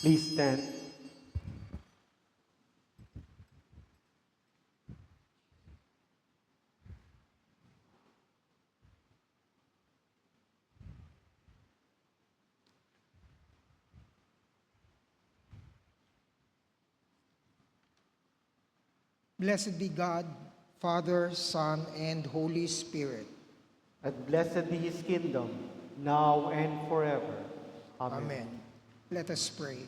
Please stand. Blessed be God, Father, Son, and Holy Spirit. And blessed be his kingdom, now and forever. Amen. Amen. Let us pray.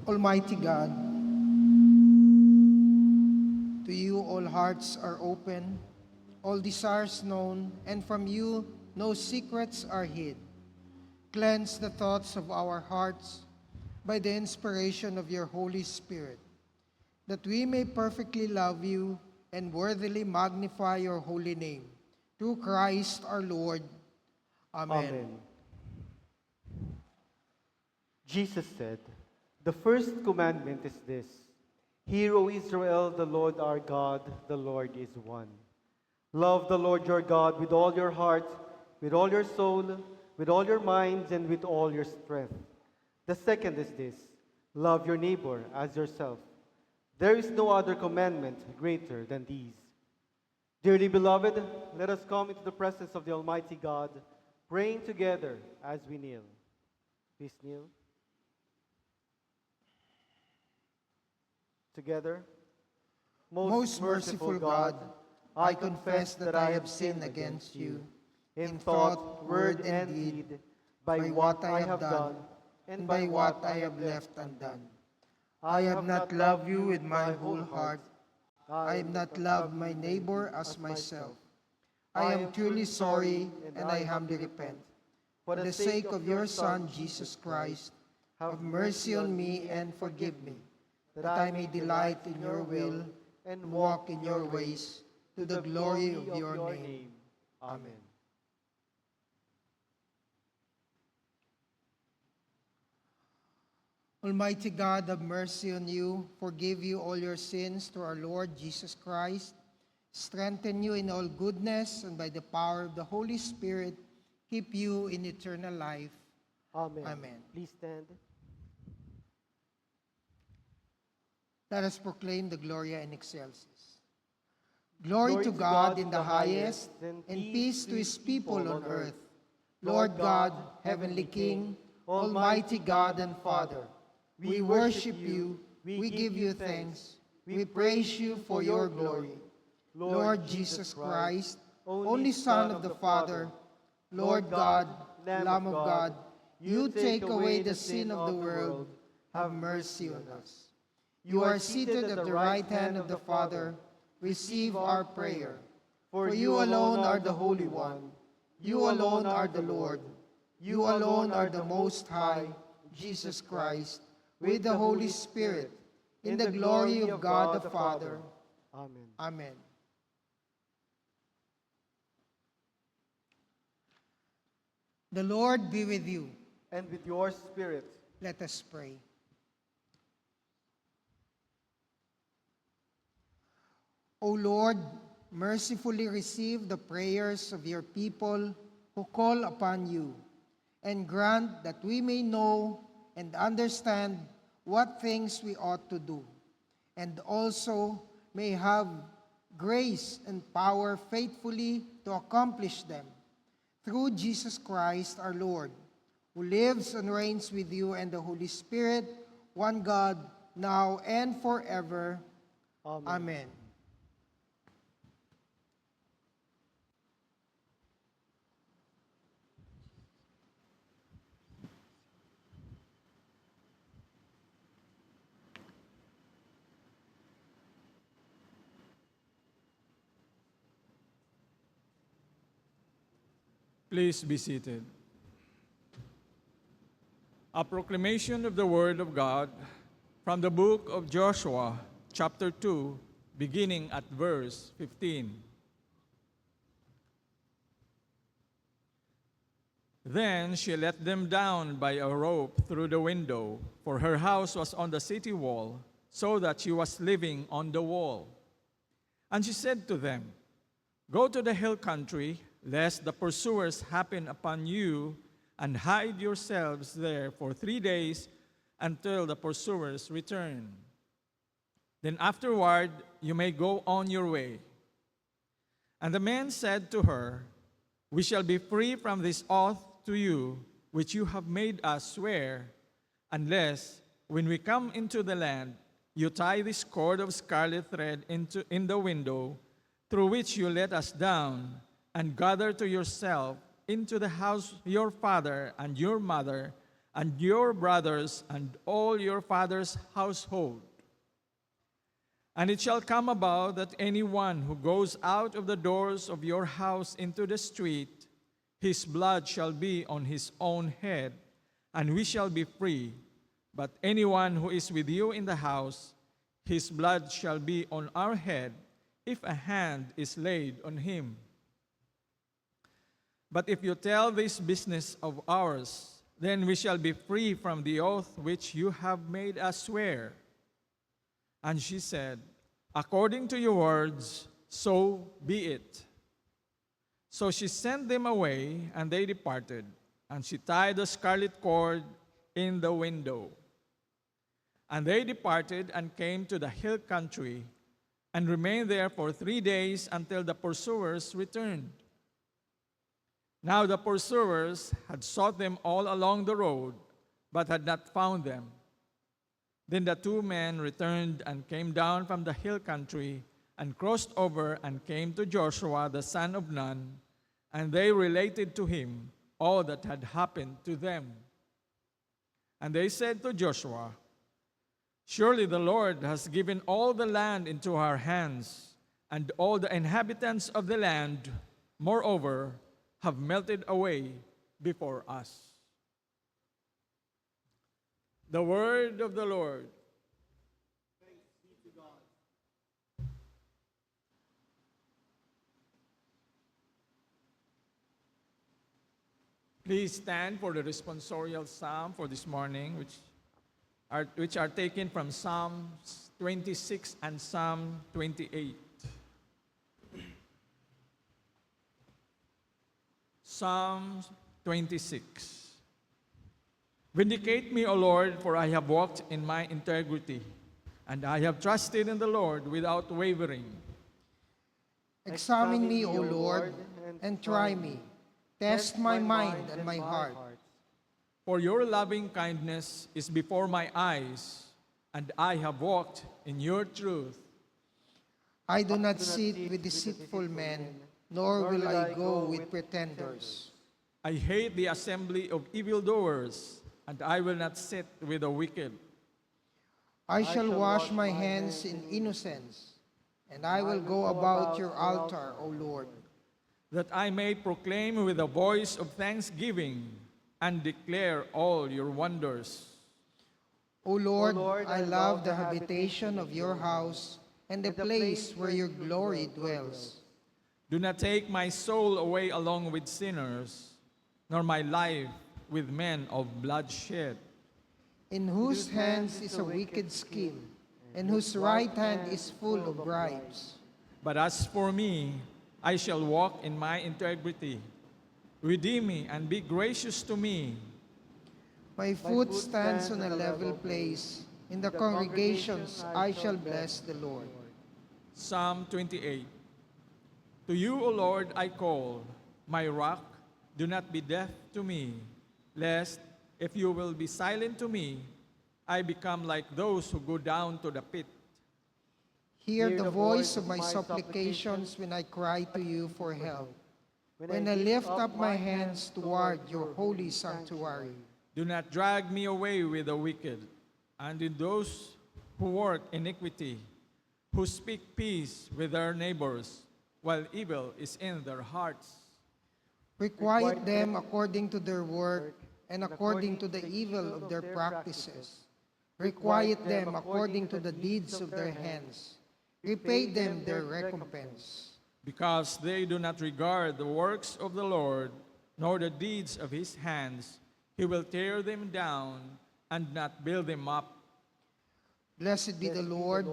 Almighty God, to you all hearts are open, all desires known, and from you no secrets are hid. Cleanse the thoughts of our hearts by the inspiration of your Holy Spirit, that we may perfectly love you and worthily magnify your holy name. Through Christ our Lord. Amen. Amen. Jesus said, "The first commandment is this: Hear, O Israel, the Lord our God, the Lord is one. Love the Lord your God with all your heart, with all your soul, with all your mind, and with all your strength. The second is this: Love your neighbor as yourself. There is no other commandment greater than these." Dearly beloved, let us come into the presence of the Almighty God, praying together as we kneel. Please kneel. Together. Most merciful God, I confess that I have sinned against you in thought, word, and deed, by what I have done and by what I have left undone. I have not loved you with my whole heart. I have not loved my neighbor as myself. I am truly sorry, and I humbly repent. For the sake of your Son, Jesus Christ, have mercy on me and forgive me, that I may delight in your will and walk in your ways, to the glory of your name. Amen. Almighty God, have mercy on you, forgive you all your sins through our Lord Jesus Christ, strengthen you in all goodness, and by the power of the Holy Spirit, keep you in eternal life. Amen. Amen. Please stand. Let us proclaim the Gloria in excelsis. Glory to God in the highest, and peace to his people on earth. Lord God, heavenly King, almighty God and Father, we worship you, we give you thanks, we praise you for your glory. Lord Jesus Christ, only Son of the Father, Lord God, Lamb of God, you take away the sin of the world, have mercy on us. You are seated at the right hand of the Father, receive our prayer. For you alone are the Holy One, you alone are the Lord, you alone are the Most High, Jesus Christ, with the Holy Spirit, in the glory of God the Father. Amen. Amen. The Lord be with you. And with your spirit. Let us pray. O Lord, mercifully receive the prayers of your people who call upon you, and grant that we may know and understand what things we ought to do, and also may have grace and power faithfully to accomplish them. Through Jesus Christ our Lord, who lives and reigns with you and the Holy Spirit, one God, now and forever. Amen. Amen. Please be seated. A proclamation of the Word of God from the book of Joshua, chapter 2, beginning at verse 15. Then she let them down by a rope through the window, for her house was on the city wall, so that she was living on the wall. And she said to them, "Go to the hill country, lest the pursuers happen upon you and hide yourselves there for 3 days until the pursuers return. Then afterward you may go on your way." And the man said to her, "We shall be free from this oath to you, which you have made us swear, unless, when we come into the land, you tie this cord of scarlet thread in the window through which you let us down, and gather to yourself into the house your father and your mother and your brothers and all your father's household. And it shall come about that anyone who goes out of the doors of your house into the street, his blood shall be on his own head, and we shall be free. But anyone who is with you in the house, his blood shall be on our head, if a hand is laid on him. But if you tell this business of ours, then we shall be free from the oath which you have made us swear." And she said, "According to your words, so be it." So she sent them away, and they departed, and she tied the scarlet cord in the window. And they departed and came to the hill country, and remained there for 3 days until the pursuers returned. Now the pursuers had sought them all along the road, but had not found them. Then the two men returned and came down from the hill country, and crossed over and came to Joshua the son of Nun, and they related to him all that had happened to them. And they said to Joshua, "Surely the Lord has given all the land into our hands, and all the inhabitants of the land, moreover, have melted away before us." The word of the Lord. Please stand for the responsorial psalm for this morning, which are taken from Psalms 26 and Psalm 28. Psalm 26. Vindicate me, O Lord, for I have walked in my integrity, and I have trusted in the Lord without wavering. Examine me, O Lord, and try me. Test my mind and my heart. For your loving kindness is before my eyes, and I have walked in your truth. I do not sit with deceitful men, nor will I go with pretenders. I hate the assembly of evildoers, and I will not sit with the wicked. I shall wash my hands in innocence, and I will go about your altar, O Lord. That I may proclaim with a voice of thanksgiving and declare all your wonders. O Lord, I love the habitation of your house and the place where your glory dwells. Do not take my soul away along with sinners, nor my life with men of bloodshed, in whose hands is a wicked scheme, and whose right hand is full of bribes. But as for me, I shall walk in my integrity. Redeem me and be gracious to me. My foot stands on a level place. In the congregations I shall bless the Lord. Psalm 28. To you, O Lord, I call, my rock, do not be deaf to me, lest, if you will be silent to me, I become like those who go down to the pit. Hear the voice of my supplications when I cry to you for help, when I lift up my hands toward your holy sanctuary. Do not drag me away with the wicked, and in those who work iniquity, who speak peace with their neighbors, while evil is in their hearts. Requite them according to their work and according to the evil of their practices. Requite them according to the deeds of their hands. Repay them their recompense. Because they do not regard the works of the Lord, nor the deeds of his hands, he will tear them down and not build them up. Blessed be the Lord,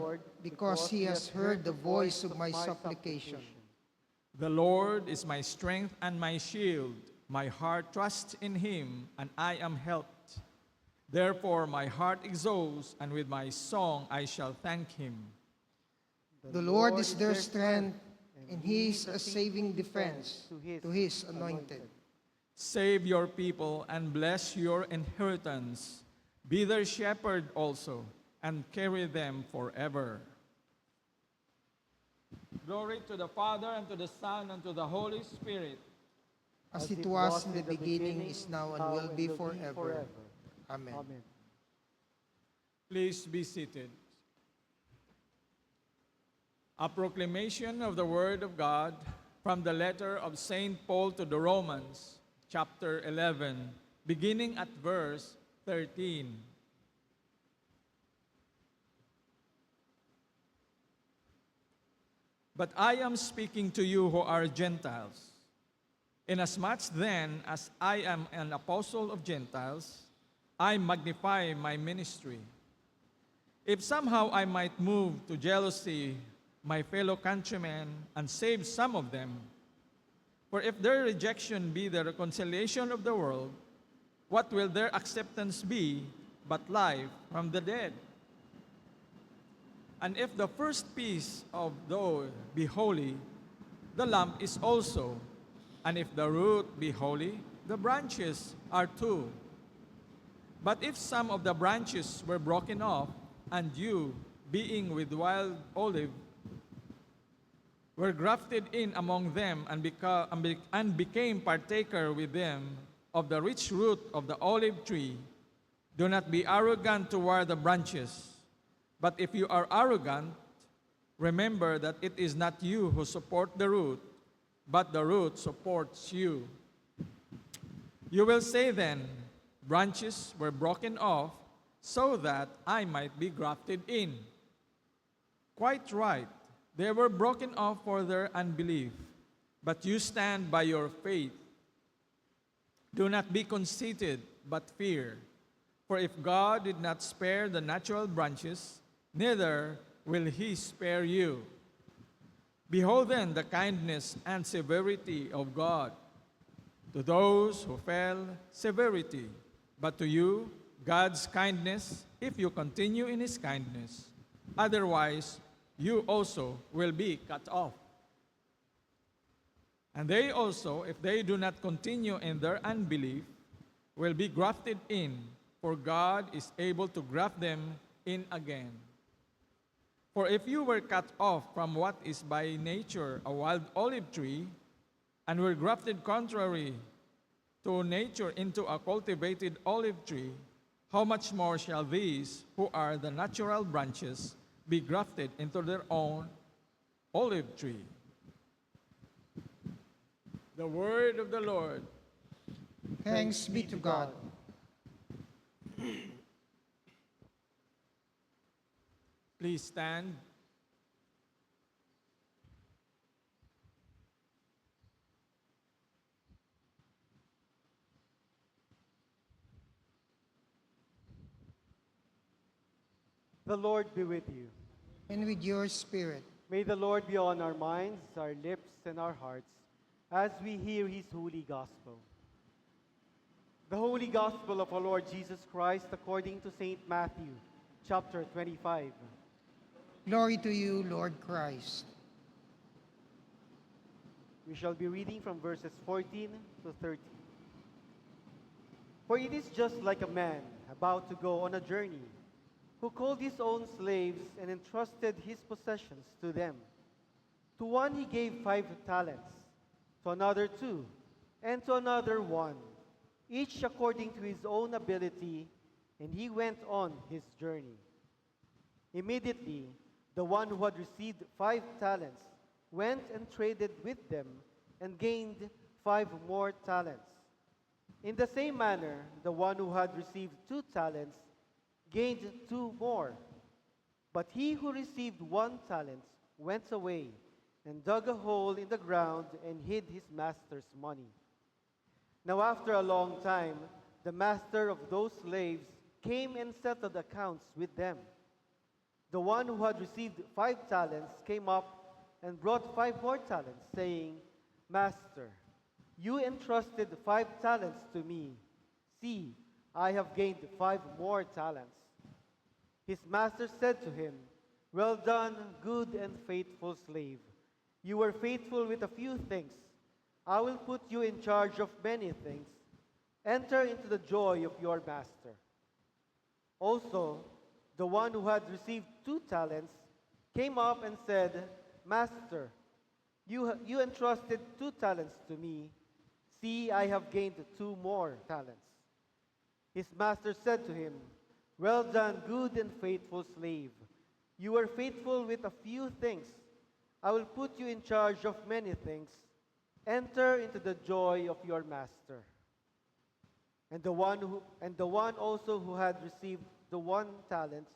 because he has heard the voice of my supplication. The Lord is my strength and my shield. My heart trusts in him, and I am helped. Therefore my heart exults, and with my song I shall thank him. The Lord is their strength, and he is a saving defense to his anointed. Save your people and bless your inheritance. Be their shepherd also, and carry them forever. Glory to the Father, and to the Son, and to the Holy Spirit. As it was in the beginning, is now, and will be forever. Amen. Amen. Please be seated. A proclamation of the Word of God from the letter of St. Paul to the Romans, chapter 11, beginning at verse 13. But I am speaking to you who are Gentiles. Inasmuch then as I am an apostle of Gentiles, I magnify my ministry. If somehow I might move to jealousy my fellow countrymen and save some of them, for if their rejection be the reconciliation of the world, what will their acceptance be but life from the dead? And if the first piece of dough be holy, the lump is also. And if the root be holy, the branches are too. But if some of the branches were broken off, and you, being with wild olive, were grafted in among them and became partaker with them of the rich root of the olive tree, do not be arrogant toward the branches. But if you are arrogant, remember that it is not you who support the root, but the root supports you. You will say then, branches were broken off so that I might be grafted in. Quite right. They were broken off for their unbelief, but you stand by your faith. Do not be conceited, but fear. For if God did not spare the natural branches, neither will he spare you. Behold then the kindness and severity of God. To those who fell, severity, but to you, God's kindness, if you continue in his kindness. Otherwise, you also will be cut off. And they also, if they do not continue in their unbelief, will be grafted in, for God is able to graft them in again. For if you were cut off from what is by nature a wild olive tree, and were grafted contrary to nature into a cultivated olive tree, how much more shall these, who are the natural branches, be grafted into their own olive tree? The word of the Lord. Thanks be to God. Please stand. The Lord be with you. And with your spirit. May the Lord be on our minds, our lips, and our hearts as we hear his holy gospel. The holy gospel of our Lord Jesus Christ according to St. Matthew, chapter 25. Glory to you, Lord Christ. We shall be reading from verses 14 to 30. For it is just like a man about to go on a journey, who called his own slaves and entrusted his possessions to them. To one he gave 5 talents, to another 2, and to another 1, each according to his own ability, and he went on his journey. Immediately, the one who had received 5 talents went and traded with them and gained 5 more talents. In the same manner, the one who had received 2 talents gained 2 more. But he who received 1 talent went away and dug a hole in the ground and hid his master's money. Now after a long time, the master of those slaves came and settled accounts with them. The one who had received 5 talents came up and brought 5 more talents, saying, Master, You entrusted 5 talents to me. See, I have gained 5 more talents. His master said to him, Well done, good and faithful slave. You were faithful with a few things. I will put you in charge of many things. Enter into the joy of your master. Also, the one who had received 2 talents came up and said, Master, you entrusted 2 talents to me. See, I have gained 2 more talents. His master said to him, Well done, good and faithful slave. You were faithful with a few things. I will put you in charge of many things. Enter into the joy of your master. And the one also who had received the 1 talent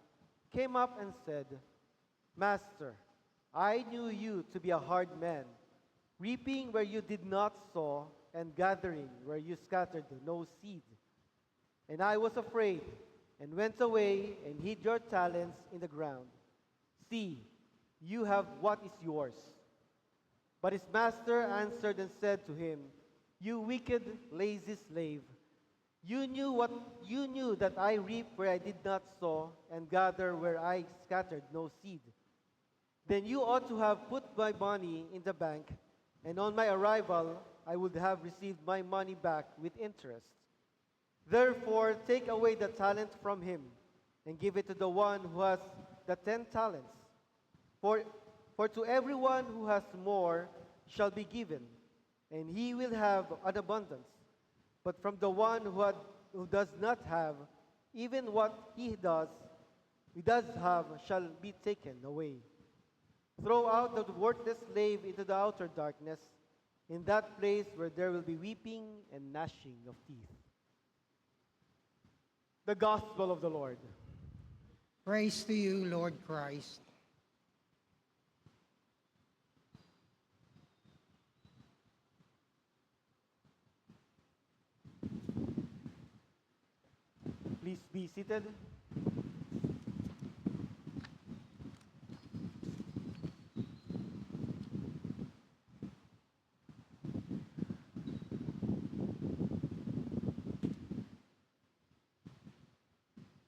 came up and said, Master, I knew you to be a hard man, reaping where you did not sow, and gathering where you scattered no seed. And I was afraid, and went away and hid your talents in the ground. See, you have what is yours. But his master answered and said to him, You wicked, lazy slave, you knew that I reap where I did not sow, and gather where I scattered no seed. Then you ought to have put my money in the bank, and on my arrival I would have received my money back with interest. Therefore take away the talent from him, and give it to the one who has the 10 talents. For to everyone who has more shall be given, and he will have an abundance. But from the one who does not have, even what he does have shall be taken away. Throw out the worthless slave into the outer darkness, in that place where there will be weeping and gnashing of teeth. The Gospel of the Lord. Praise to you, Lord Christ. Please be seated.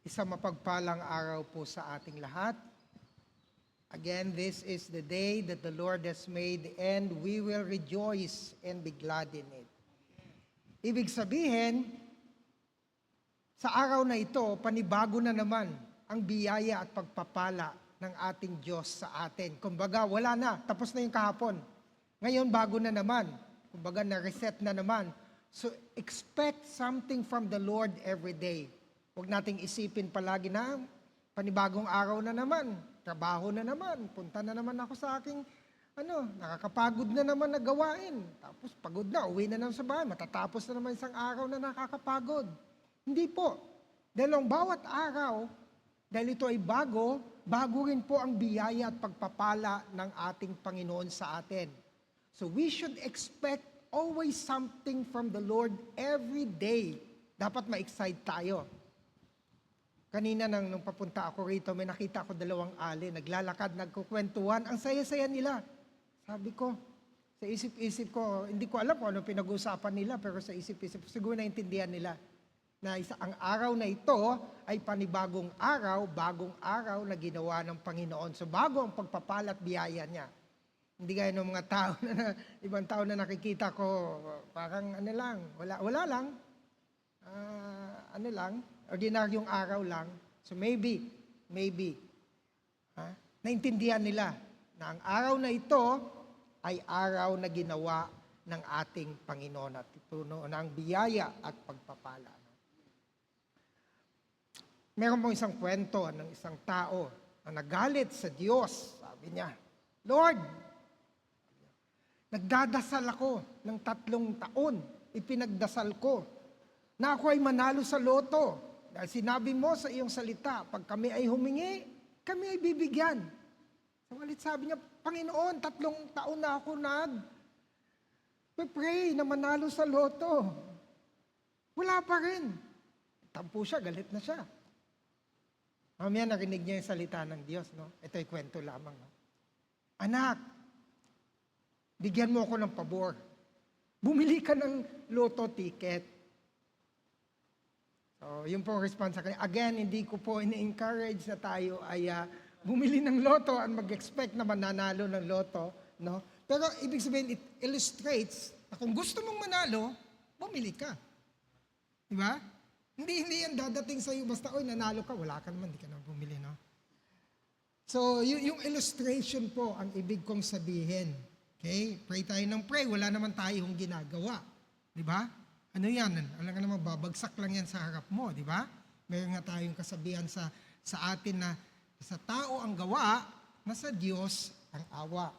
Isang mapagpalang araw po sa ating lahat. Again, this is the day that the Lord has made, and we will rejoice and be glad in it. Ibig sabihin, sa araw na ito, panibago na naman ang biyaya at pagpapala ng ating Diyos sa atin. Kumbaga, wala na, tapos na yung kahapon. Ngayon, bago na naman. Kumbaga, na-reset na naman. So, expect something from the Lord every day. Huwag nating isipin palagi na, panibagong araw na naman, trabaho na naman, punta na naman ako sa aking, nakakapagod na naman na gawain. Tapos, pagod na, uwi na naman sa bahay, matatapos na naman isang araw na nakakapagod. Hindi po. Dahil ang bawat araw, dahil ito ay bago, bago rin po ang biyaya at pagpapala ng ating Panginoon sa atin. So we should expect always something from the Lord every day. Dapat ma-excite tayo. Kanina nung papunta ako rito, may nakita ako 2 ali, naglalakad, nagkukwentuhan, ang saya-saya nila. Sabi ko, sa isip-isip ko, hindi ko alam kung ano pinag-uusapan nila, pero sa isip-isip, siguro naintindihan nila na ang araw na ito ay panibagong araw, bagong araw na ginawa ng Panginoon. So bago ang pagpapala at biyaya niya. Hindi gaya ng mga tao ibang tao na nakikita ko, parang wala lang. Ordinaryong araw lang. So maybe, naintindihan nila na ang araw na ito ay araw na ginawa ng ating Panginoon at puno ng biyaya at pagpapala. Meron pong isang kwento ng isang tao na nagalit sa Diyos. Sabi niya, Lord, nagdadasal ako ng 3 taon. Ipinagdasal ko na ako ay manalo sa loto. Dahil sinabi mo sa iyong salita, pag kami ay humingi, kami ay bibigyan. Sumalit sabi niya, Panginoon, 3 taon na ako pray na manalo sa loto. Wala pa rin. Tampo siya, galit na siya. Mamaya narinig niya yung salita ng Diyos, no? Ito ay kwento lamang, no? Anak, bigyan mo ako ng pabor. Bumili ka ng lotto ticket. So, yun po ang response sa kanya. Again, hindi ko po ini-encourage na tayo ay bumili ng lotto at mag-expect na mananalo ng lotto. No? Pero ibig sabihin, it illustrates na kung gusto mong manalo, bumili ka. Di ba? Hindi yan dadating sa iyo basta, oy, nanalo ka, wala ka naman, hindi ka naman bumili, no? So, yung illustration po ang ibig kong sabihin. Okay? Pray tayo ng pray, wala naman tayong ginagawa. Di ba? Ano yan? Alam ka naman, babagsak lang yan sa harap mo, di ba? Meron nga tayong kasabihan sa atin na sa tao ang gawa, nasa Diyos ang awa.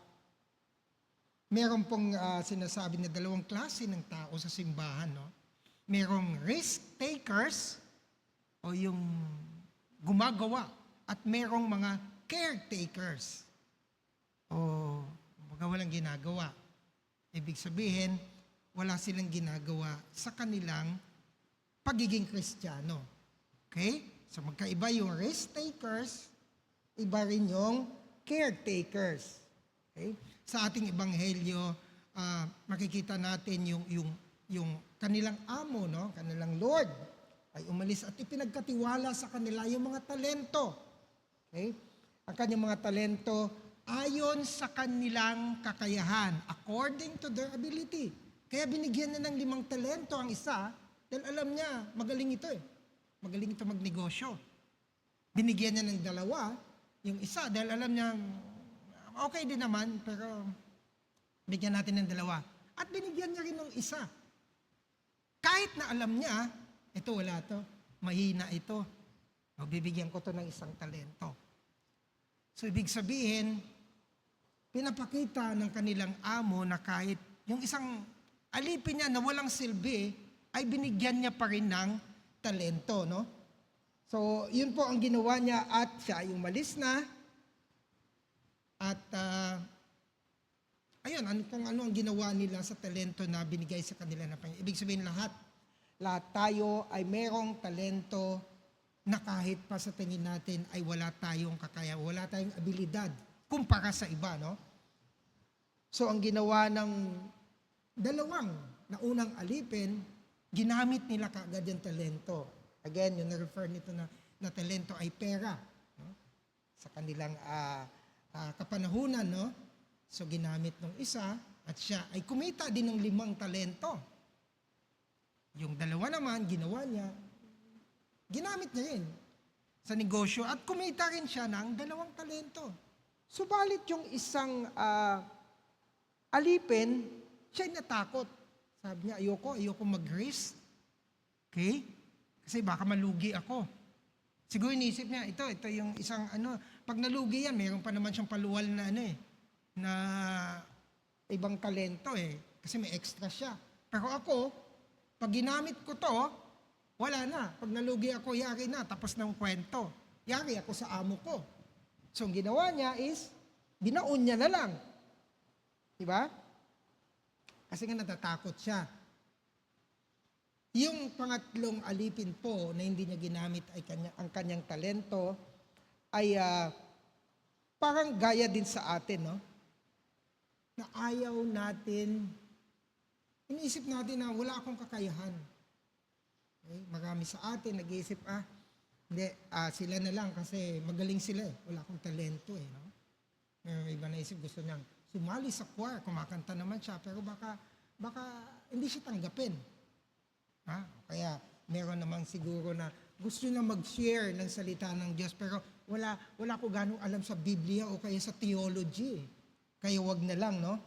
Meron pong sinasabi na dalawang klase ng tao sa simbahan, no? Merong risk takers o yung gumagawa at merong mga caretakers o mga walang ginagawa. Ibig sabihin, wala silang ginagawa sa kanilang pagiging Kristiyano. Okay? So magkaiba yung risk takers, iba rin yung caretakers. Okay? Sa ating ebanghelyo, makikita natin yung kanilang amo, no? Kanilang Lord ay umalis at ipinagkatiwala sa kanila yung mga talento. Okay? Ang kanyang mga talento ayon sa kanilang kakayahan, according to their ability. Kaya binigyan na ng 5 talento ang isa dahil alam niya, magaling ito eh. Magaling ito magnegosyo. Binigyan niya ng 2, yung isa dahil alam niya, okay din naman, pero bigyan natin ng 2. At binigyan niya rin ng isa. Kahit na alam niya, ito wala to, mahina ito. O, bibigyan ko to ng 1 talento. So, ibig sabihin, pinapakita ng kanilang amo na kahit yung isang alipin niya na walang silbi, ay binigyan niya pa rin ng talento, no? So, yun po ang ginawa niya at siya ay umalis na. At, ayun, kung ano ang ginawa nila sa talento na binigay sa kanila na Panginoon. Ibig sabihin lahat tayo ay merong talento na kahit pa sa tingin natin ay wala tayong kakaya, wala tayong abilidad kumpara sa iba, no? So, ang ginawa ng dalawang na unang alipin, ginamit nila kaagad yung talento. Again, yung na-refer nito na talento ay pera, no? Sa kanilang kapanahunan, no? So, ginamit ng isa at siya ay kumita din ng 5 talento. Yung 2 naman, ginawa niya, ginamit niya rin sa negosyo at kumita rin siya ng 2 talento. Subalit yung isang alipin, siya'y natakot. Sabi niya, ayoko mag-risk. Okay? Kasi baka malugi ako. Siguro inisip niya, ito yung isang pag nalugi yan, mayroon pa naman siyang paluwal na na ibang talento kasi may extra siya. Pero ako, pag ginamit ko to, wala na. Pag nalugi ako, yari na, tapos ng kwento. Yari ako sa amo ko. So, ang ginawa niya is, binaon niya na lang. Diba? Kasi nga natatakot siya. Yung pangatlong alipin po na hindi niya ginamit ay ang kanyang talento ay parang gaya din sa atin, no? Na ayaw natin, iniisip natin na wala akong kakayahan. Okay? Marami sa atin nag-iisip, hindi, sila na lang kasi magaling sila eh. Wala akong talento eh, no? May iba naisip, gusto niyang sumali sa choir, kumakanta naman siya, pero baka hindi siya tanggapin. Kaya meron naman siguro na gusto na mag-share ng salita ng Diyos, pero wala ko ganong alam sa Biblia o kaya sa theology. Kaya wag na lang, no?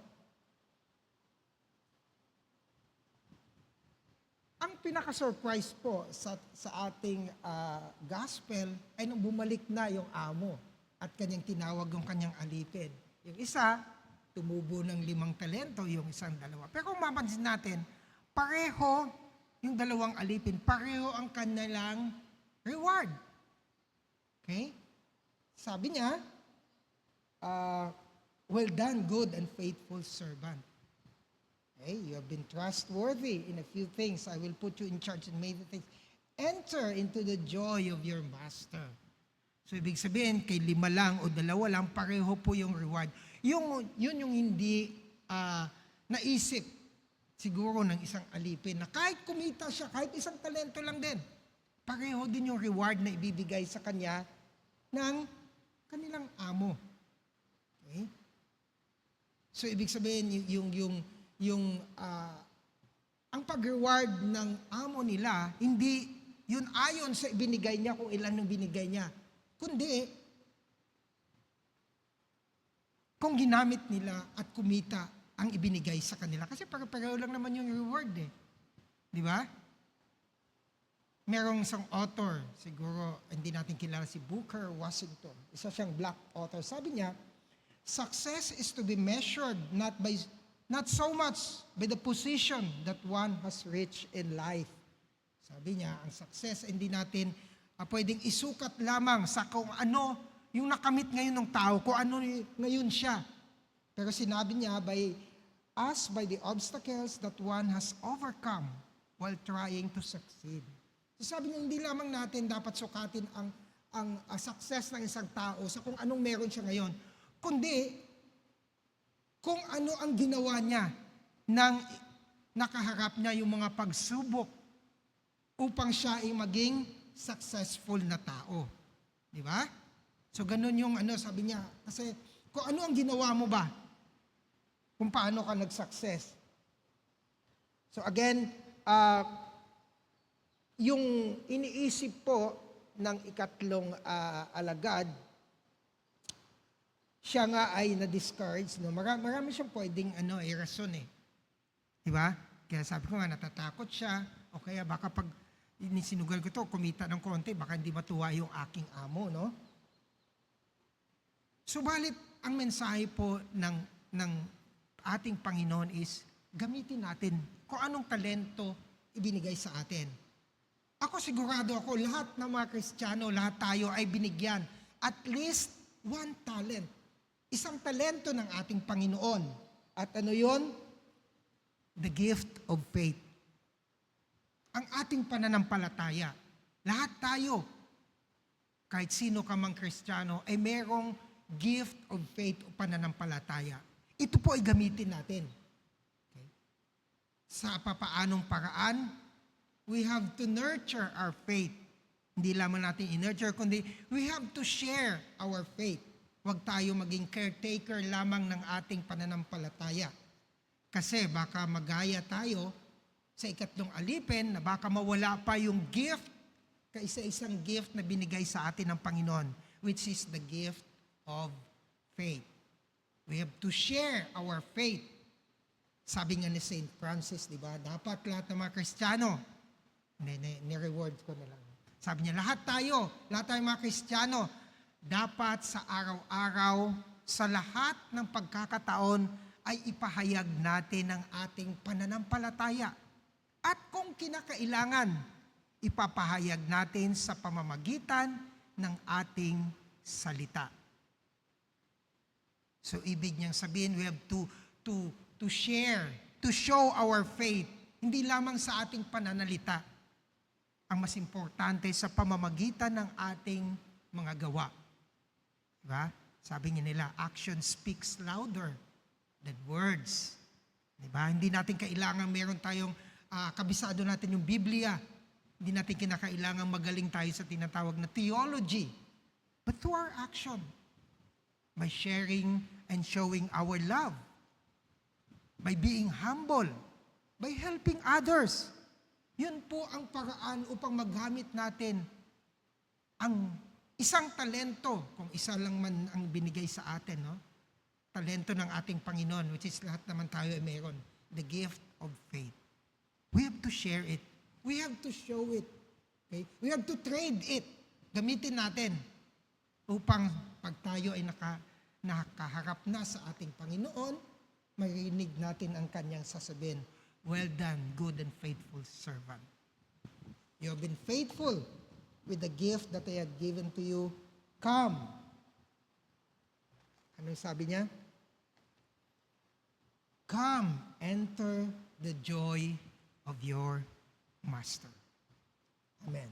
Ang pinaka-surprise po sa ating gospel ay nung bumalik na yung amo at kanyang tinawag yung kanyang alipin. Yung isa, tumubo ng 5 talento, yung isang 2. Pero kung mapansin natin, pareho yung 2 alipin, pareho ang kanilang reward. Okay? Sabi niya, well done, good and faithful servant. Okay, you have been trustworthy in a few things. I will put you in charge in many things. Enter into the joy of your master. So, ibig sabihin, kay 5 lang o 2 lang, pareho po yung reward. Yun yung hindi naisip siguro ng isang alipin na kahit kumita siya, kahit isang talento lang din, pareho din yung reward na ibibigay sa kanya ng kanilang amo. Okay? So, ibig sabihin, ang pag-reward ng amo nila, hindi yun ayon sa ibinigay niya kung ilan yung binigay niya. Kundi, kung ginamit nila at kumita ang ibinigay sa kanila. Kasi pareho lang naman yung reward eh. Di ba? Merong isang author, siguro hindi natin kilala si Booker Washington. Isa siyang black author. Sabi niya, success is to be measured not so much by the position that one has reached in life. Sabi niya, ang success hindi natin pwedeng isukat lamang sa kung ano yung nakamit ngayon ng tao, kung ano ngayon siya. Pero sinabi niya, by the obstacles that one has overcome while trying to succeed. So sabi niya, hindi lamang natin dapat sukatin ang success ng isang tao sa kung anong meron siya ngayon, kundi kung ano ang ginawa niya nang nakaharap niya yung mga pagsubok upang siya ay maging successful na tao. Di ba? So ganun yung sabi niya, kasi kung ano ang ginawa mo ba, kung paano ka nag-success. So again, yung iniisip po ng ikatlong alagad, siya nga ay na-discourage. No? Marami siyang pwedeng rason eh. Di ba? Kaya sabi ko nga, natatakot siya. O kaya baka pag sinugal ko to, kumita ng konti, baka hindi matuwa yung aking amo, no? Subalit, ang mensahe po ng ating Panginoon is, gamitin natin kung anong talento ibinigay sa atin. Ako sigurado ako, lahat ng mga Kristiyano, lahat tayo ay binigyan at least one talent. Isang talento ng ating Panginoon. At ano yon? The gift of faith. Ang ating pananampalataya. Lahat tayo, kahit sino ka mang Kristiyano, ay merong gift of faith o pananampalataya. Ito po ay gamitin natin. Okay? Sa papaanong paraan, we have to nurture our faith. Hindi lamang natin i-nurture, kundi we have to share our faith. Huwag tayo maging caretaker lamang ng ating pananampalataya. Kasi baka magaya tayo sa ikatlong alipin na baka mawala pa yung gift kaisa-isang gift na binigay sa atin ng Panginoon, which is the gift of faith. We have to share our faith. Sabi nga ni St. Francis, di ba? Dapat lahat ng mga Kristiyano, ni-reward ko na lang. Sabi niya, lahat tayong mga Kristiyano, dapat sa araw-araw, sa lahat ng pagkakataon, ay ipahayag natin ang ating pananampalataya. At kung kinakailangan, ipapahayag natin sa pamamagitan ng ating salita. So, ibig niyang sabihin, we have to share, to show our faith, hindi lamang sa ating pananalita. Ang mas importante sa pamamagitan ng ating mga gawa. Diba? Sabi niya nila, action speaks louder than words. Diba? Hindi natin kailangan meron tayong kabisado natin yung Biblia. Hindi natin kinakailangan magaling tayo sa tinatawag na theology. But through our action, by sharing and showing our love, by being humble, by helping others. Yun po ang paraan upang magamit natin ang isang talento, kung isa lang man ang binigay sa atin, no? Talento ng ating Panginoon, which is lahat naman tayo ay meron, the gift of faith. We have to share it. We have to show it. Okay? We have to trade it. Gamitin natin upang pag tayo ay nakaharap na sa ating Panginoon, marinig natin ang kanyang sasabihin, well done, good and faithful servant. You have been faithful with the gift that I have given to you. Come. Ano sabi niya? Come, enter the joy of your Master. Amen.